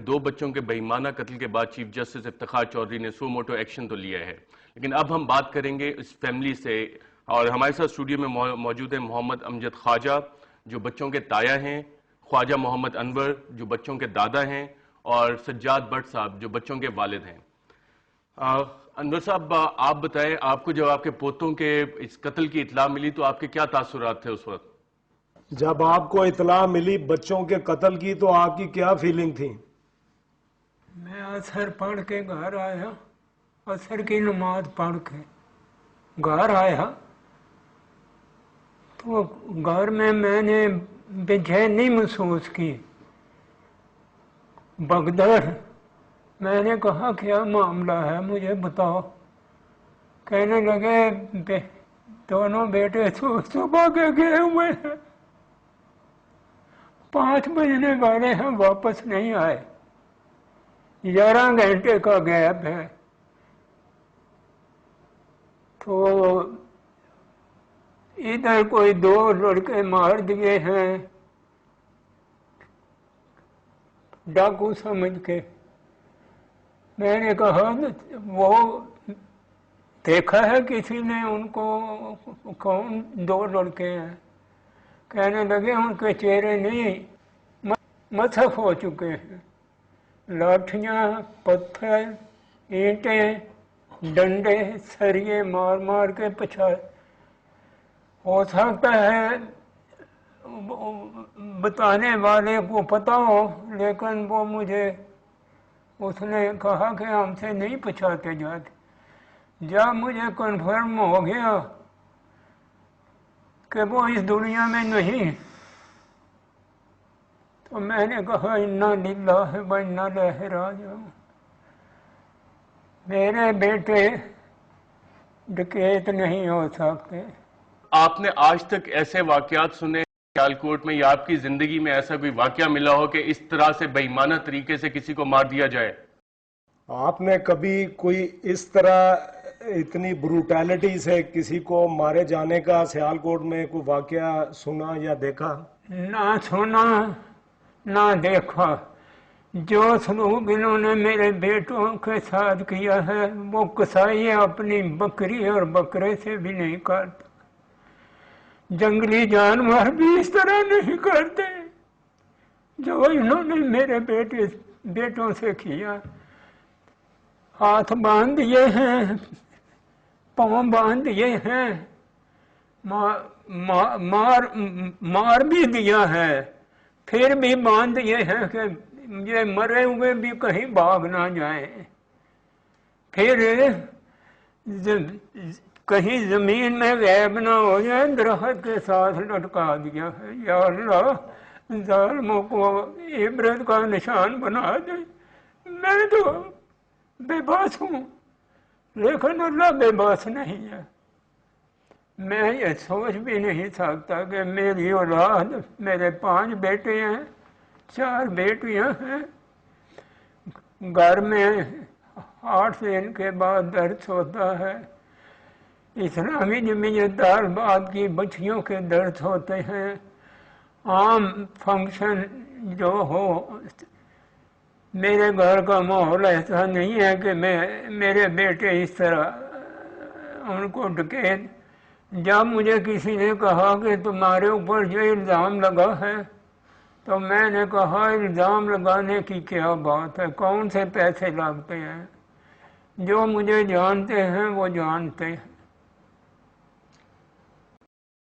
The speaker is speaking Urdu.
دو بچوں کے بےایمانہ قتل کے بعد چیف جسٹس افتخار چودھری نے سو موٹو ایکشن تو لیا ہے، لیکن اب ہم بات کریں گے اس فیملی سے، اور ہمارے ساتھ اسٹوڈیو میں موجود ہیں محمد امجد خواجہ جو بچوں کے تایا ہیں، خواجہ محمد انور جو بچوں کے دادا ہیں، اور سجاد بٹ صاحب جو بچوں کے والد ہیں۔ انور صاحب، آپ بتائیں، آپ کو جب آپ کے پوتوں کے اس قتل کی اطلاع ملی تو آپ کے کیا تاثرات تھے اس وقت؟ جب آپ کو اطلاع ملی بچوں کے قتل کی تو آپ کی کیا فیلنگ تھی؟ میں عصر پڑھ کے گھر آیا، عصر کی نماز پڑھ کے گھر آیا تو گھر میں نے بے چینی محسوس کی، بغداد۔ میں نے کہا کیا معاملہ ہے مجھے بتاؤ۔ کہنے لگے دونوں بیٹے صبح کے گئے ہوئے ہیں، 5 بجنے والے ہیں، واپس نہیں آئے، 11 گھنٹے کا گیپ ہے۔ تو ادھر کوئی 2 لڑکے مار دیے ہیں ڈاکو سمجھ کے۔ میں نے کہا وہ دیکھا ہے کسی نے ان کو؟ کون 2 لڑکے ہیں؟ کہنے لگے ان کے چہرے نہیں مسخ ہو چکے ہیں، لاٹھیاں، پتھر، اینٹیں، ڈنڈے، سریے مار مار کے پچھائے۔ ہو سکتا ہے بتانے والے کو پتا ہو، لیکن وہ مجھے اس نے کہا کہ ہم سے نہیں پچھاتے جاتے۔ جب مجھے کنفرم ہو گیا کہ وہ اس دنیا میں نہیں تو میں نے کہا انا للہ و انا الیہ راجعون۔ میرے بیٹے ڈکیت نہیں ہو سکتے۔ آپ نے آج تک ایسے واقعات سنے سیال کوٹ میں، یا آپ کی زندگی میں ایسا کوئی واقعہ ملا ہو کہ اس طرح سے بے ایمانہ طریقے سے کسی کو مار دیا جائے؟ آپ نے کبھی کوئی اس طرح اتنی بروٹیلٹی سے کسی کو مارے جانے کا سیال کوٹ میں کوئی واقعہ سنا یا دیکھا؟ نہ سنا نہ دیکھا۔ جو سلوک انہوں نے میرے بیٹوں کے ساتھ کیا ہے وہ قصائی اپنی بکری اور بکرے سے بھی نہیں کرتا۔ جنگلی جانور بھی اس طرح نہیں کرتے جو انہوں نے میرے بیٹوں سے کیا۔ ہاتھ باندھ دیے ہیں، پاؤں باندھ دیے ہیں، مار بھی دیا ہے، پھر بھی باندھ دیے ہیں کہ یہ مرے ہوئے بھی کہیں بھاگ نہ جائیں۔ پھر کہیں زمین میں غائب نہ ہو جائے، درخت کے ساتھ لٹکا دیا ہے۔ یا اللہ ظالموں کو عبرت کا نشان بنا دے۔ میں تو بے بس ہوں، لیکن اللہ بے بس نہیں ہے۔ میں یہ سوچ بھی نہیں سکتا کہ میری اولاد، میرے 5 بیٹے ہیں، 4 بیٹیاں ہیں، گھر میں 8 دن کے بعد درس ہوتا ہے، اسلامی جمعیت طالبات کی بچیوں کے درس ہوتے ہیں، عام فنکشن جو ہو۔ میرے گھر کا ماحول ایسا نہیں ہے کہ میرے بیٹے اس طرح ان کو ڈکیت۔ جب مجھے کسی نے کہا کہ تمہارے اوپر جو الزام لگا ہے تو میں نے کہا الزام لگانے کی کیا بات ہے، کون سے پیسے لگتے ہیں؟ جو مجھے جانتے ہیں وہ جانتے ہیں۔